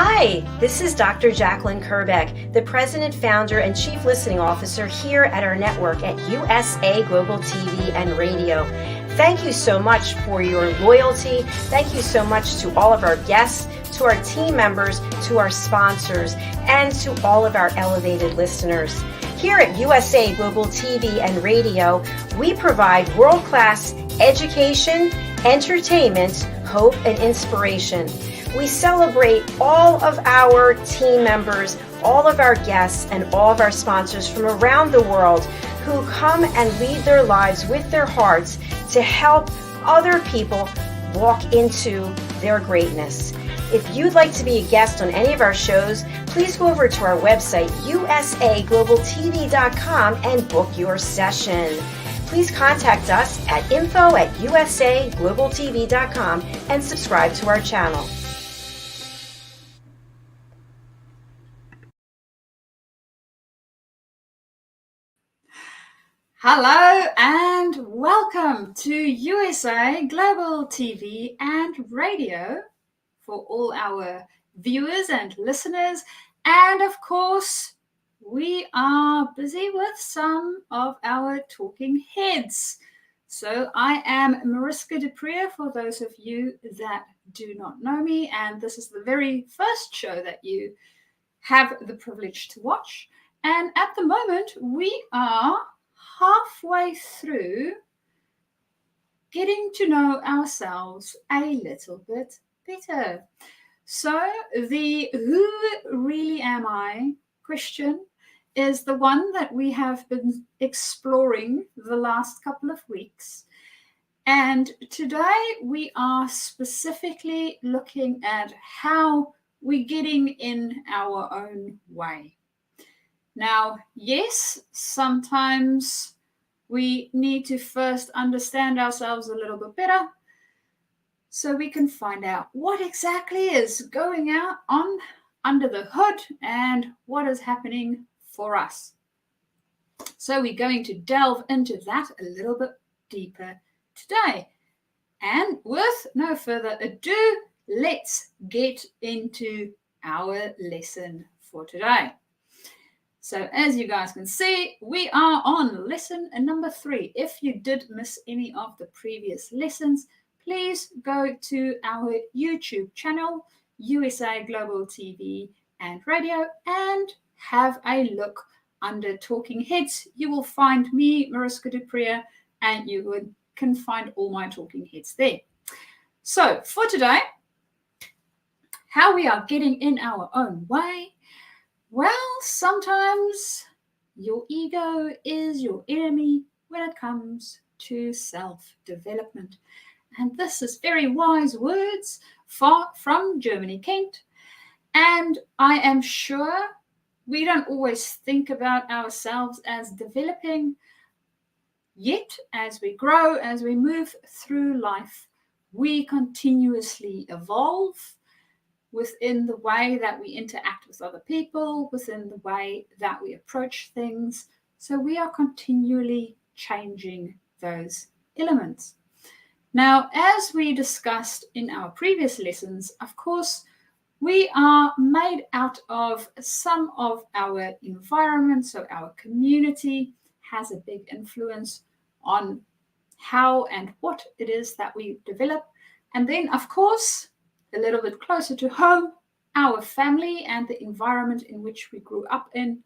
Hi, this is Dr. Jacqueline Kerbeck, the President, Founder, and Chief Listening Officer here at our network at USA Global TV and Radio. Thank you so much for your loyalty. Thank you so much to all of our guests, to our team members, to our sponsors, and to all of our elevated listeners. Here at USA Global TV and Radio, we provide world-class education, entertainment, hope, and inspiration. We celebrate all of our team members, all of our guests, and all of our sponsors from around the world who come and lead their lives with their hearts to help other people walk into their greatness. If you'd like to be a guest on any of our shows, please go over to our website, usaglobaltv.com, and book your session. Please contact us at info@usaglobaltv.com and subscribe to our channel. Hello and welcome to USA Global TV and Radio for all our viewers and listeners. And of course, we are busy with some of our talking heads. So I am Mariska du Preez, for those of you that do not know me, and this is the very first show that you have the privilege to watch. And at the moment, we are halfway through getting to know ourselves a little bit better. So the who really am I question is the one that we have been exploring the last couple of weeks. And today we are specifically looking at how we're getting in our own way. Now, yes, sometimes we need to first understand ourselves a little bit better so we can find out what exactly is going on under the hood and what is happening for us. So we're going to delve into that a little bit deeper today. And with no further ado, let's get into our lesson for today. So as you guys can see, we are on lesson number 3. If you did miss any of the previous lessons, please go to our YouTube channel, USA Global TV and Radio, and have a look under Talking Heads. You will find me, Mariska du Preez, and you can find all my talking heads there. So for today, how we are getting in our own way. Well, sometimes your ego is your enemy when it comes to self-development. And this is very wise words from Germany Kent. And I am sure we don't always think about ourselves as developing, yet as we grow, as we move through life, we continuously evolve within the way that we interact with other people, within the way that we approach things. So we are continually changing those elements. Now, as we discussed in our previous lessons, of course, we are made out of some of our environment. So our community has a big influence on how and what it is that we develop. And then, of course, a little bit closer to home, our family and the environment in which we grew up in.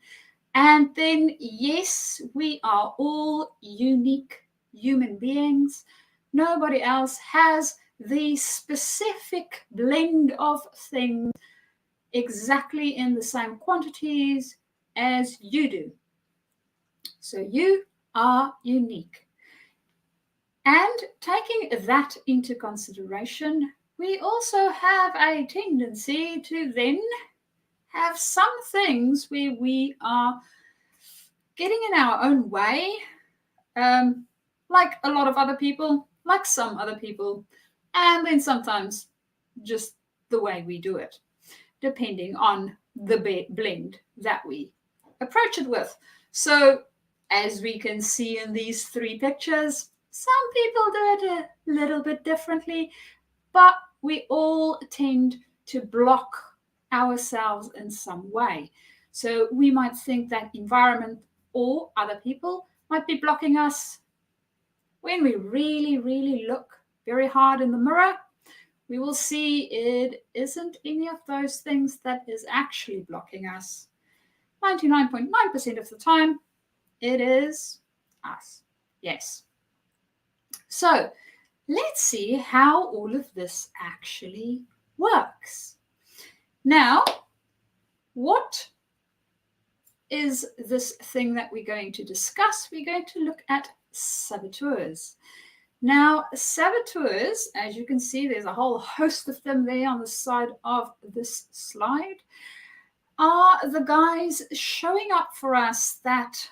And then, yes, we are all unique human beings. Nobody else has the specific blend of things exactly in the same quantities as you do. So you are unique. And taking that into consideration, we also have a tendency to then have some things where we are getting in our own way, like a lot of other people, like some other people, and then sometimes just the way we do it, depending on the blend that we approach it with. So as we can see in these 3 pictures, some people do it a little bit differently, but we all tend to block ourselves in some way. So we might think that environment or other people might be blocking us. When we really, really look very hard in the mirror, we will see it isn't any of those things that is actually blocking us. 99.9% of the time, it is us. Yes. So let's see how all of this actually works. Now, what is this thing that we're going to discuss? We're going to look at saboteurs. Now, saboteurs, as you can see, there's a whole host of them there on the side of this slide, are the guys showing up for us that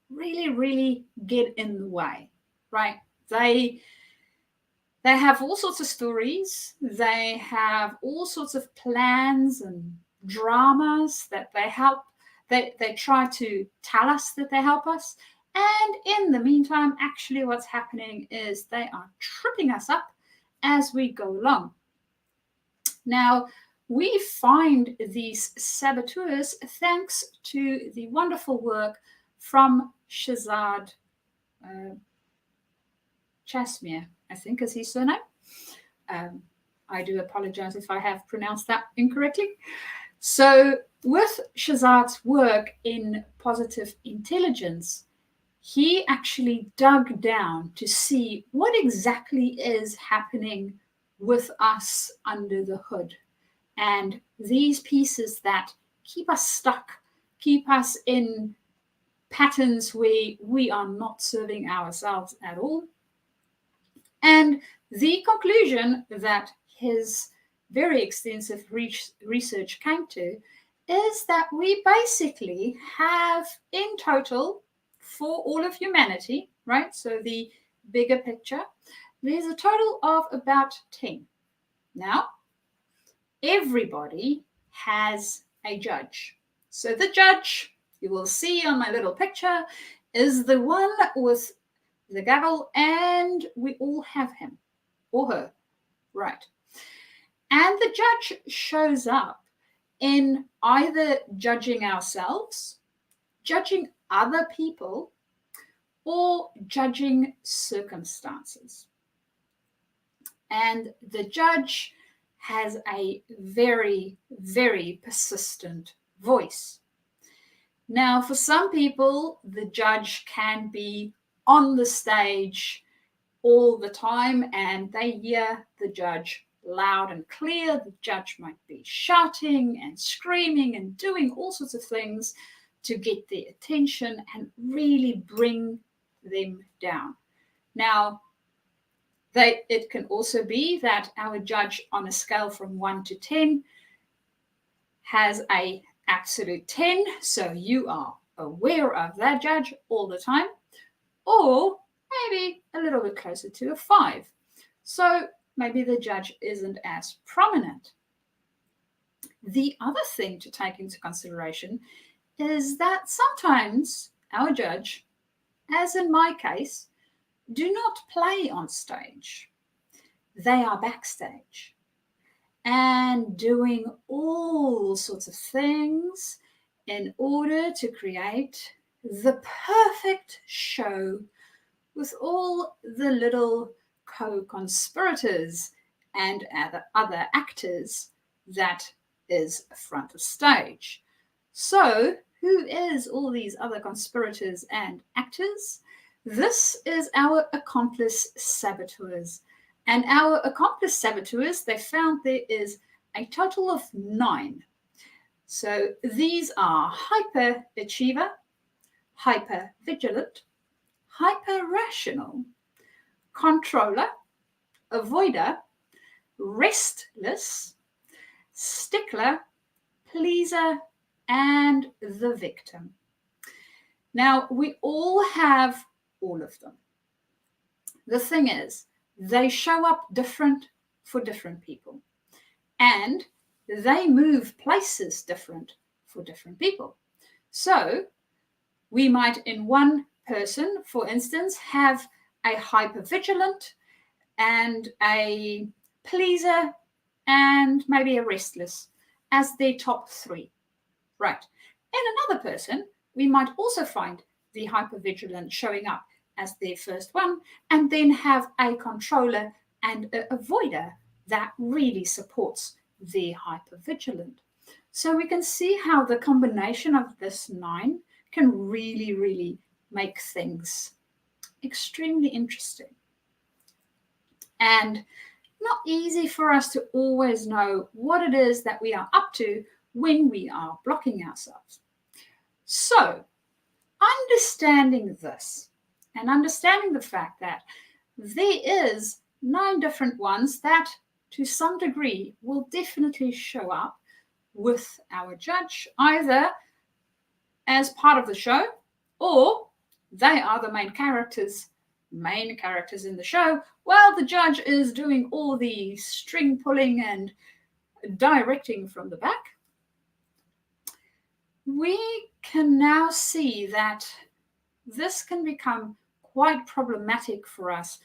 really, really get in the way, right? They have all sorts of stories. They have all sorts of plans and dramas that they try to tell us that they help us. And in the meantime, actually what's happening is they are tripping us up as we go along. Now, we find these saboteurs thanks to the wonderful work from Shazad Chasmir, I think is his surname. I do apologize if I have pronounced that incorrectly. So with Shazad's work in positive intelligence, he actually dug down to see what exactly is happening with us under the hood. And these pieces that keep us stuck, keep us in patterns where we are not serving ourselves at all. And the conclusion that his very extensive research came to is that we basically have in total, for all of humanity, right? So the bigger picture, there's a total of about 10. Now, everybody has a judge. So the judge, you will see on my little picture, is the one with the gavel, and we all have him or her, right? And the judge shows up in either judging ourselves, judging other people, or judging circumstances. And the judge has a very, very persistent voice. Now, for some people, the judge can be on the stage all the time and they hear the judge loud and clear. The judge might be shouting and screaming and doing all sorts of things to get their attention and really bring them down. Now, it can also be that our judge on a scale from 1 to 10 has an absolute 10, so you are aware of that judge all the time, or maybe a little bit closer to a 5. So maybe the judge isn't as prominent. The other thing to take into consideration is that sometimes our judge, as in my case, do not play on stage. They are backstage and doing all sorts of things in order to create the perfect show with all the little co-conspirators and other actors that is front of stage. So, who is all these other conspirators and actors? This is our accomplice saboteurs. And our accomplice saboteurs, they found there is a total of 9. So these are hyper-achiever, hyper-vigilant, hyper-rational, controller, avoider, restless, stickler, pleaser, and the victim. Now, we all have all of them. The thing is, they show up different for different people. And they move places different for different people. So we might in one person, for instance, have a hypervigilant and a pleaser and maybe a restless. as their top 3. Right. In another person, we might also find the hypervigilant showing up as their first one, and then have a controller and an avoider that really supports the hypervigilant. So we can see how the combination of this 9 can really, really make things extremely interesting. And not easy for us to always know what it is that we are up to when we are blocking ourselves. So, understanding this and understanding the fact that there is 9 different ones that to some degree will definitely show up with our judge, either as part of the show or they are the main characters in the show, while the judge is doing all the string pulling and directing from the back. We can now see that this can become quite problematic for us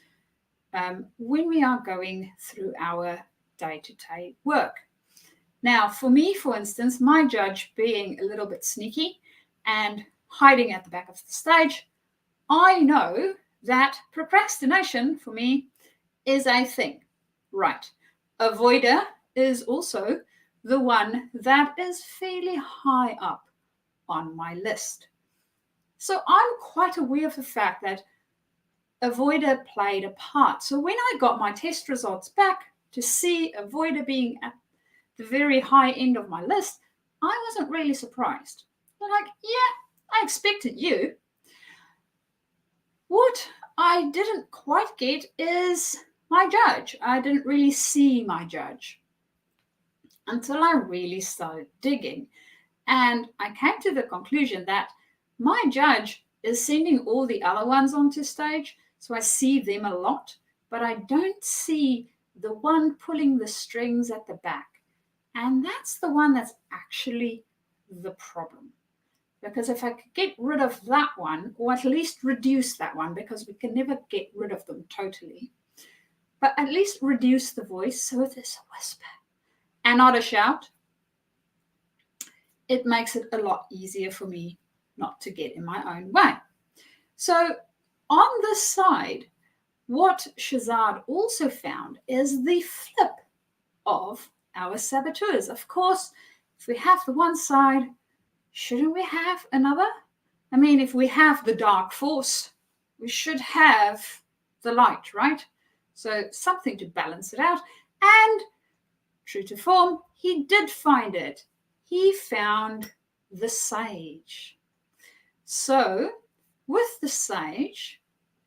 when we are going through our day-to-day work. Now, for me, for instance, my judge being a little bit sneaky and hiding at the back of the stage, I know that procrastination for me is a thing. Right. Avoider is also the one that is fairly high up on my list. So I'm quite aware of the fact that avoider played a part. So when I got my test results back to see avoider being at the very high end of my list, I wasn't really surprised. I'm like, yeah, I expected you. What I didn't quite get is my judge. I didn't really see my judge until I really started digging. And I came to the conclusion that my judge is sending all the other ones onto stage, so I see them a lot, but I don't see the one pulling the strings at the back. And that's the one that's actually the problem. Because if I could get rid of that one, or at least reduce that one, because we can never get rid of them totally, but at least reduce the voice so it is a whisper and not a shout, it makes it a lot easier for me not to get in my own way. So on this side, what Shazad also found is the flip of our saboteurs. Of course, if we have the one side, shouldn't we have another? I mean, if we have the dark force, we should have the light, right? So something to balance it out. And true to form, he did find it. He found the sage. So with the sage,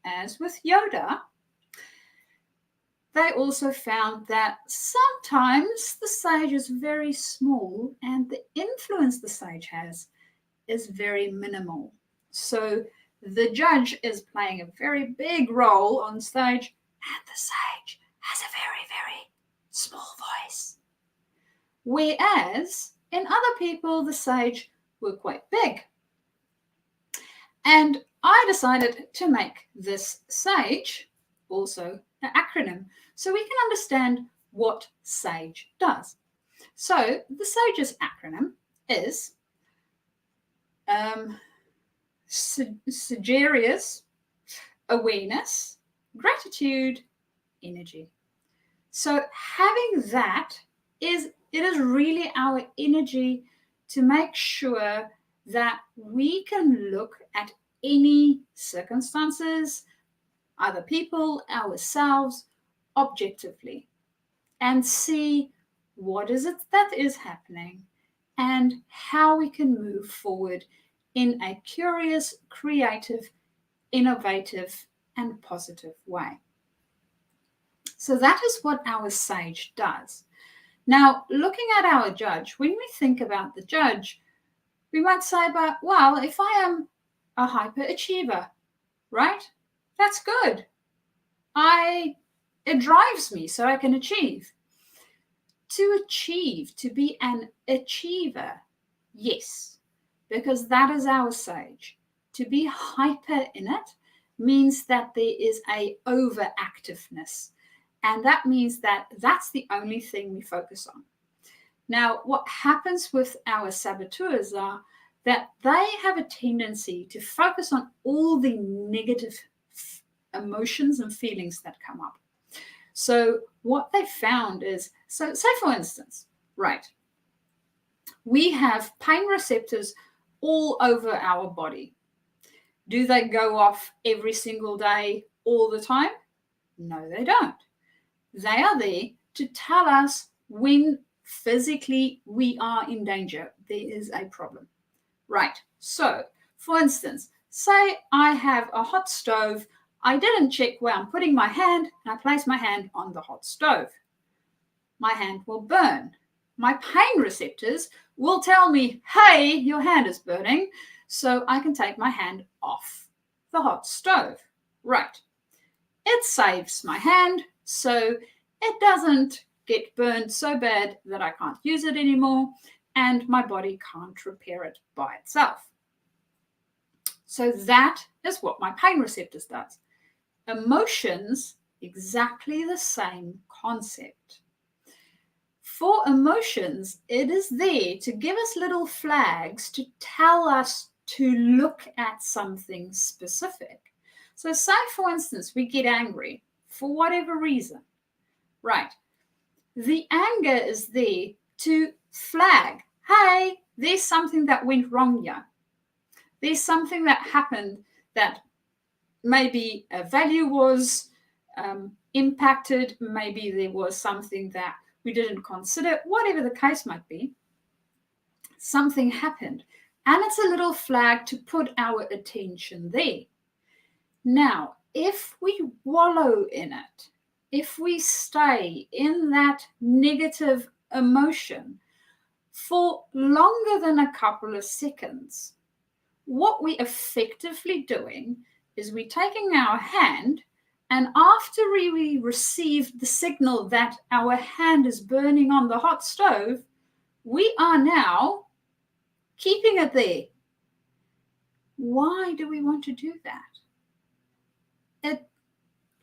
as with Yoda, they also found that sometimes the sage is very small and the influence the sage has is very minimal. So the judge is playing a very big role on stage and the sage has a very, very small voice. Whereas in other people, the sage were quite big. And I decided to make this sage also an acronym so we can understand what SAGE does. So the SAGE's acronym is Sagarious, Awareness, Gratitude, Energy. So having that it is really our energy to make sure that we can look at any circumstances, other people, ourselves, objectively, and see what is it that is happening and how we can move forward in a curious, creative, innovative, and positive way. So that is what our SAGE does. Now, looking at our judge, when we think about the judge, we might say about, well, if I am a hyperachiever, right? That's good. It drives me so I can achieve. To achieve, to be an achiever, yes, because that is our SAGE. To be hyper in it means that there is a overactiveness. And that means that that's the only thing we focus on. Now, what happens with our saboteurs are that they have a tendency to focus on all the negative emotions and feelings that come up. So what they found is, so say for instance, right, we have pain receptors all over our body. Do they go off every single day all the time? No, they don't. They are there to tell us when physically we are in danger. There is a problem. Right. So, for instance, say I have a hot stove. I didn't check where I'm putting my hand, and I place my hand on the hot stove. My hand will burn. My pain receptors will tell me, hey, your hand is burning, so I can take my hand off the hot stove. Right. It saves my hand, so it doesn't get burned so bad that I can't use it anymore, and my body can't repair it by itself. So that is what my pain receptors does. Emotions, exactly the same concept. For emotions, it is there to give us little flags to tell us to look at something specific. So say, for instance, we get angry for whatever reason. Right. The anger is there to flag, hey, there's something that went wrong here. There's something that happened that maybe a value was impacted, maybe there was something that we didn't consider, whatever the case might be. Something happened, and it's a little flag to put our attention there. Now, if we wallow in it, if we stay in that negative emotion for longer than a couple of seconds, what we're effectively doing is we're taking our hand, and after we receive the signal that our hand is burning on the hot stove, we are now keeping it there. Why do we want to do that?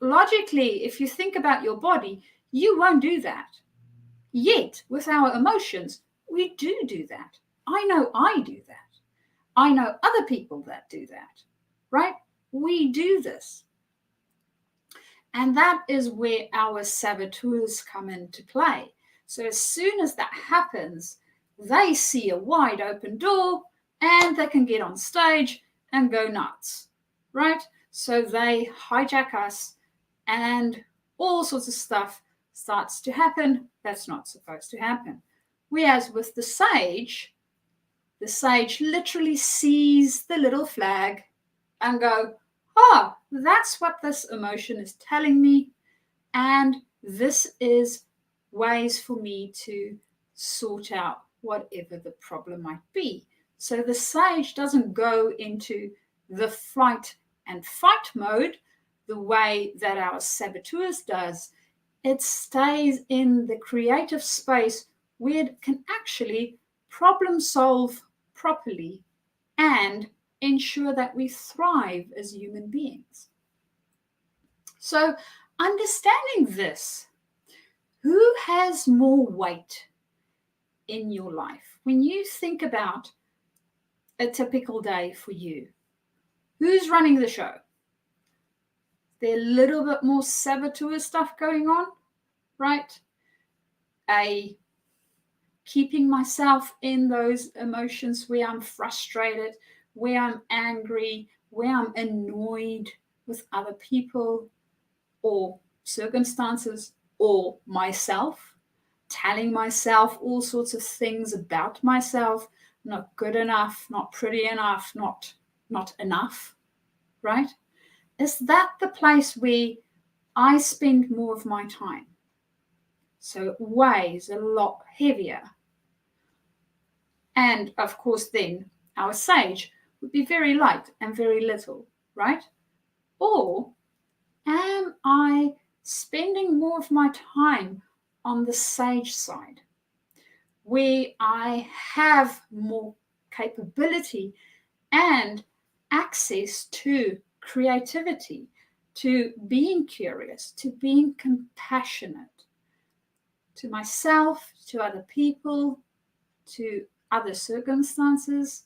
Logically, if you think about your body, you won't do that. Yet, with our emotions, we do that. I know I do that. I know other people that do that, right? We do this. And that is where our saboteurs come into play. So as soon as that happens, they see a wide open door and they can get on stage and go nuts, right? So they hijack us and all sorts of stuff starts to happen that's not supposed to happen. Whereas with the sage literally sees the little flag and go, oh, that's what this emotion is telling me, and this is ways for me to sort out whatever the problem might be. So the sage doesn't go into the flight and fight mode the way that our saboteurs does. It stays in the creative space where it can actually problem solve properly and ensure that we thrive as human beings. So, understanding this, who has more weight in your life? When you think about a typical day for you, who's running the show? There's a little bit more saboteur stuff going on, right? Keeping myself in those emotions where I'm frustrated, where I'm angry, where I'm annoyed with other people or circumstances or myself, telling myself all sorts of things about myself, not good enough, not pretty enough, not enough, right? Is that the place where I spend more of my time? So it weighs a lot heavier. And of course, then our sage would be very light and very little, right? Or am I spending more of my time on the sage side, where I have more capability and access to creativity, to being curious, to being compassionate, to myself, to other people, to other circumstances.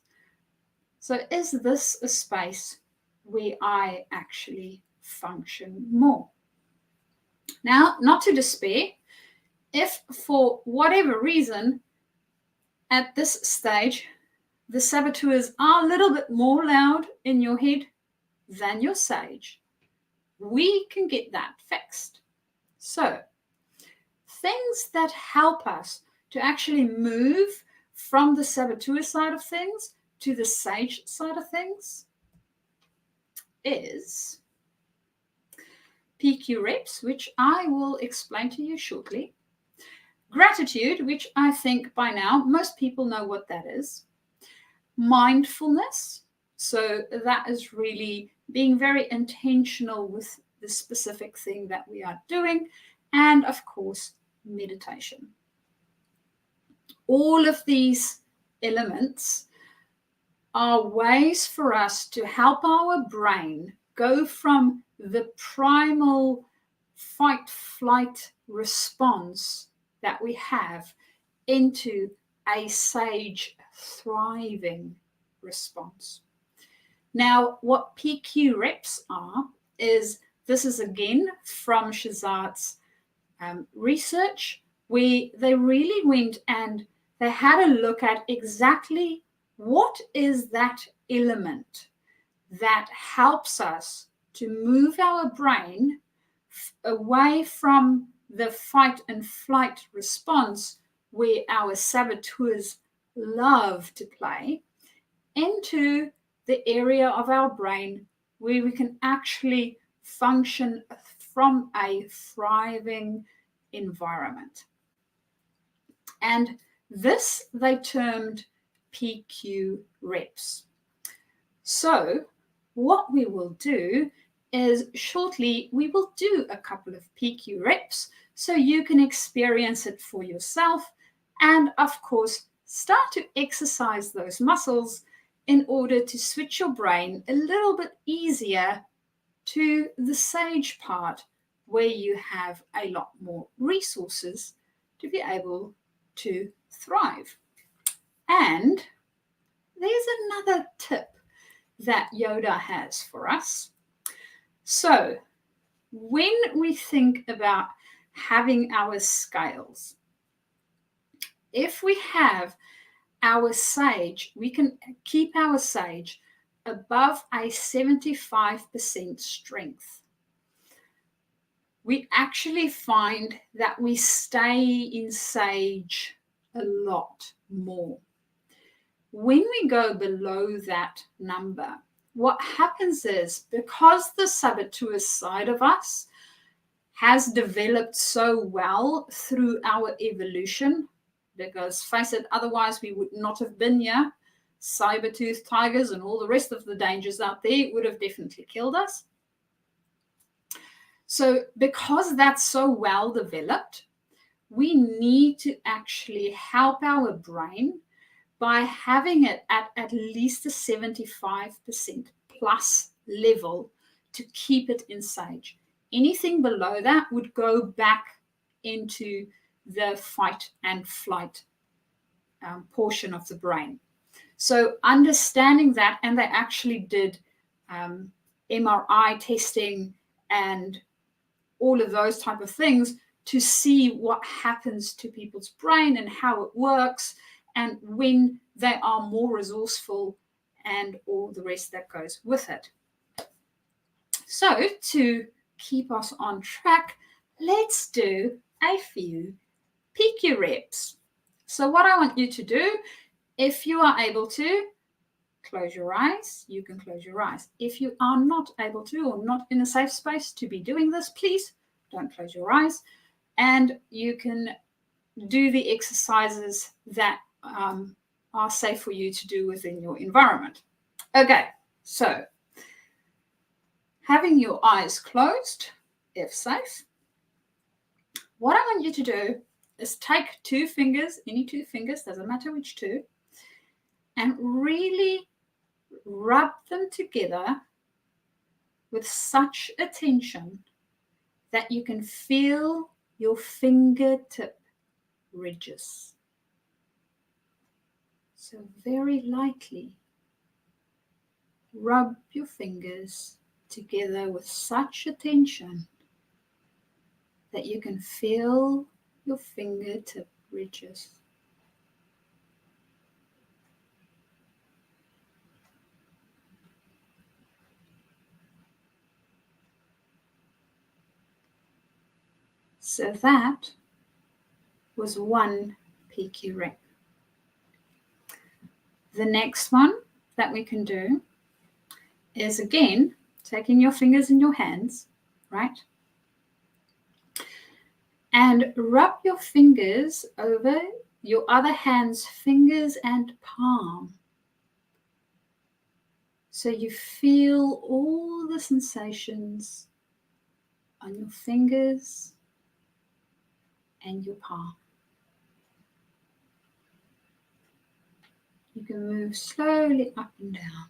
So is this a space where I actually function more? Now, not to despair, if for whatever reason at this stage the saboteurs are a little bit more loud in your head than your sage, we can get that fixed. So, things that help us to actually move from the saboteur side of things to the sage side of things is PQ reps, which I will explain to you shortly. Gratitude, which I think by now most people know what that is. Mindfulness, so that is really being very intentional with the specific thing that we are doing. And of course, meditation. All of these elements are ways for us to help our brain go from the primal fight-flight response that we have into a sage thriving response. Now, what PQ reps are, this is again from Shazad's research, where they really went and they had a look at exactly what is that element that helps us to move our brain away from the fight and flight response where our saboteurs love to play, into the area of our brain where we can actually function from a thriving environment. And this they termed PQ reps. So what we will do is shortly we will do a couple of PQ reps so you can experience it for yourself and of course start to exercise those muscles in order to switch your brain a little bit easier to the sage part where you have a lot more resources to be able to thrive. And there's another tip that Yoda has for us. So when we think about having our scales, if we have our sage, we can keep our sage above a 75% strength. We actually find that we stay in sage a lot more. When we go below that number, what happens is because the saboteur side of us has developed so well through our evolution, because face it, otherwise we would not have been here. Saber-toothed tigers and all the rest of the dangers out there would have definitely killed us. So because that's so well developed, we need to actually help our brain by having it at least a 75% plus level to keep it in sage. Anything below that would go back into the fight and flight portion of the brain. So understanding that, and they actually did MRI testing and all of those type of things to see what happens to people's brain and how it works and when they are more resourceful and all the rest that goes with it. So to keep us on track, let's do a few PQ reps. So what I want you to do, if you are able to, close your eyes. You can close your eyes. If you are not able to or not in a safe space to be doing this, please don't close your eyes. And you can do the exercises that are safe for you to do within your environment. Okay, so having your eyes closed, if safe, what I want you to do is take two fingers, any two fingers, doesn't matter which two, and really rub them together with such attention that you can feel your fingertip ridges. So very lightly rub your fingers together with such attention that you can feel your fingertip ridges. So that was one PQ rep. The next one that we can do is, again, taking your fingers in your hands, right? And rub your fingers over your other hand's fingers and palm. So you feel all the sensations on your fingers and your palm. You can move slowly up and down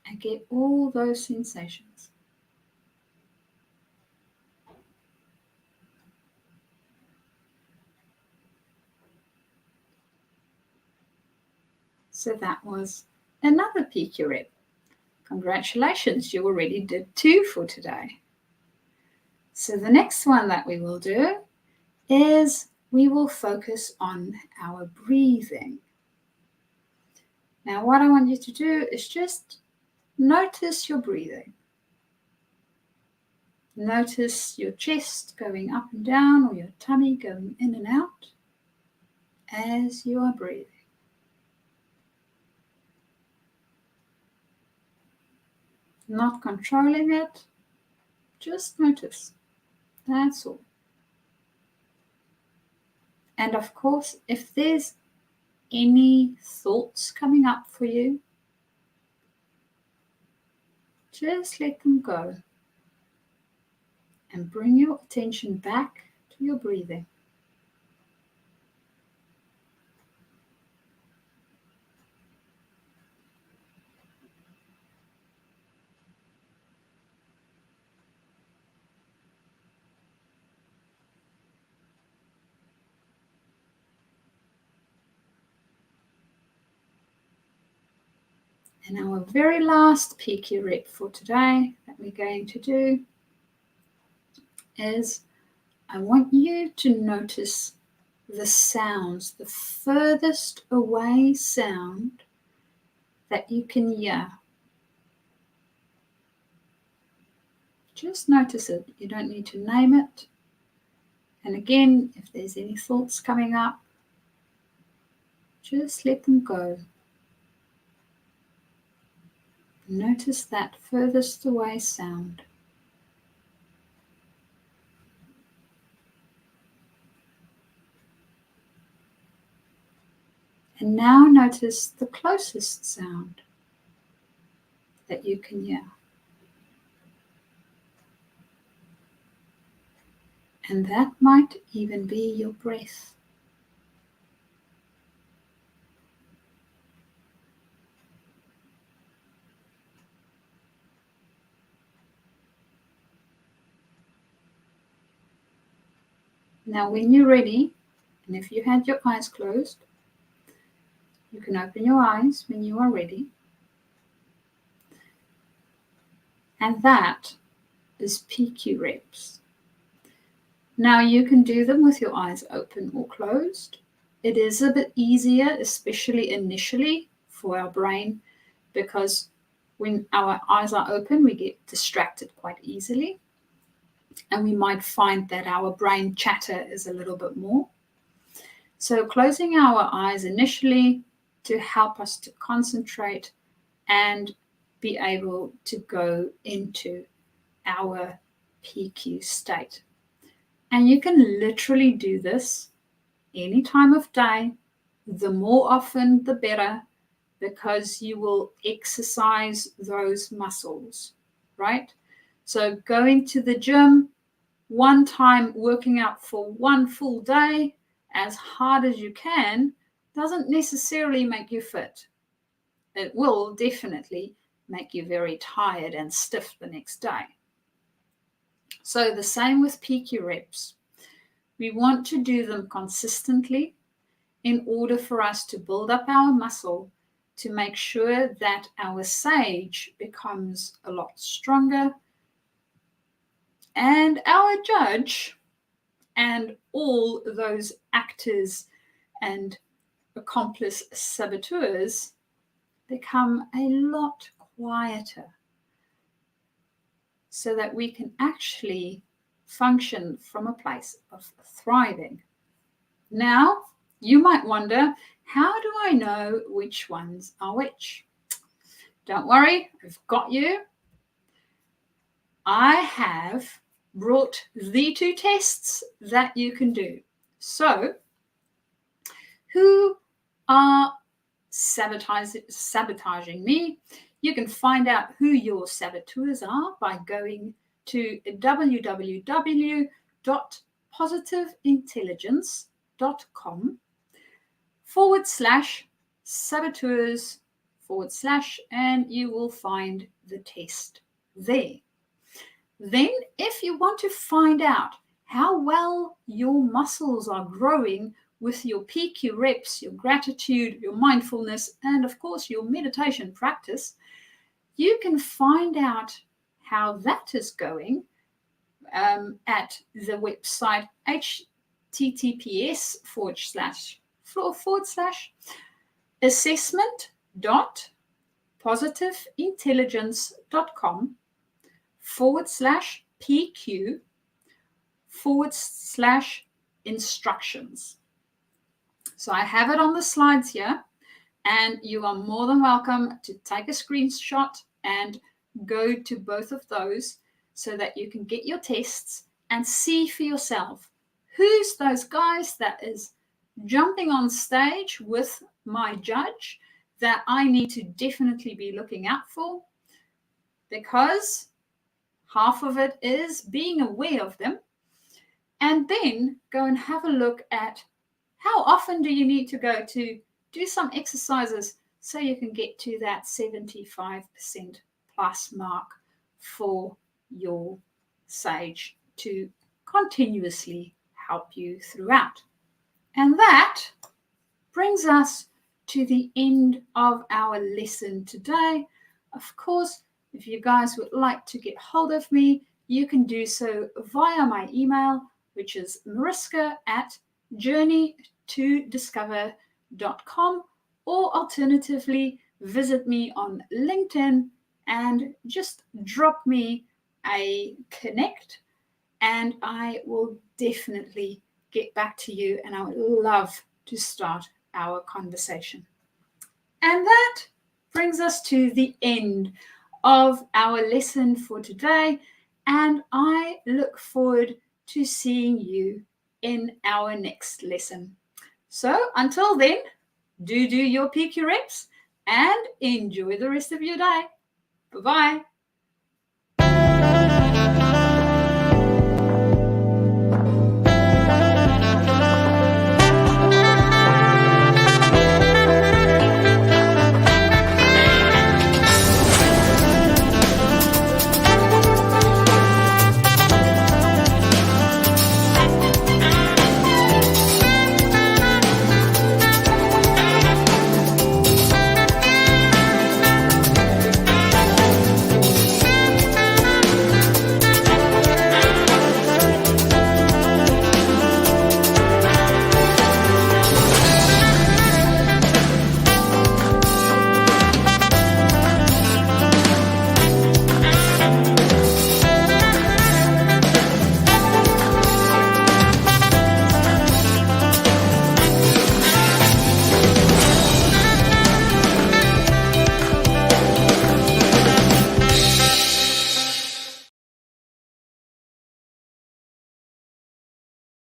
and get all those sensations. So that was another PQ rep. Congratulations, you already did 2 for today. So the next one that we will do is we will focus on our breathing. Now what I want you to do is just notice your breathing. Notice your chest going up and down or your tummy going in and out as you are breathing. Not controlling it, just notice. That's all. And of course, if there's any thoughts coming up for you, just let them go and bring your attention back to your breathing. And our very last PQ rep for today that we're going to do is I want you to notice the sounds, the furthest away sound that you can hear. Just notice it. You don't need to name it. And again, if there's any thoughts coming up, just let them go. Notice that furthest away sound. And now notice the closest sound that you can hear. And that might even be your breath. Now when you're ready, and if you had your eyes closed, you can open your eyes when you are ready. And that is PQ reps. Now you can do them with your eyes open or closed. It is a bit easier, especially initially, for our brain, because when our eyes are open, we get distracted quite easily. And we might find that our brain chatter is a little bit more. So closing our eyes initially to help us to concentrate and be able to go into our PQ state. And you can literally do this any time of day. The more often, the better, because you will exercise those muscles, right? So going to the gym, one time working out for one full day, as hard as you can, doesn't necessarily make you fit. It will definitely make you very tired and stiff the next day. So the same with PQ reps. We want to do them consistently in order for us to build up our muscle to make sure that our sage becomes a lot stronger and our judge and all those actors and accomplice saboteurs become a lot quieter so that we can actually function from a place of thriving. Now, you might wonder, how do I know which ones are which? Don't worry, I've got you. I have brought the 2 tests that you can do. So, who are sabotaging me? You can find out who your saboteurs are by going to www.positiveintelligence.com/saboteurs/ and you will find the test there. Then, if you want to find out how well your muscles are growing with your PQ reps, your gratitude, your mindfulness, and of course your meditation practice, you can find out how that is going at the website https://assessment.positiveintelligence.com/PQ/instructions. So I have it on the slides here, and you are more than welcome to take a screenshot and go to both of those so that you can get your tests and see for yourself who's those guys that is jumping on stage with my judge that I need to definitely be looking out for, because half of it is being aware of them. And then go and have a look at how often do you need to go to do some exercises so you can get to that 75% plus mark for your sage to continuously help you throughout. And that brings us to the end of our lesson today. Of course, if you guys would like to get hold of me, you can do so via my email, which is mariska@journeytodiscover.com, or alternatively, visit me on LinkedIn and just drop me a connect, and I will definitely get back to you, and I would love to start our conversation. And that brings us to the end of our lesson for today, and I look forward to seeing you in our next lesson. So until then, do your PQ reps and enjoy the rest of your day. Bye-bye.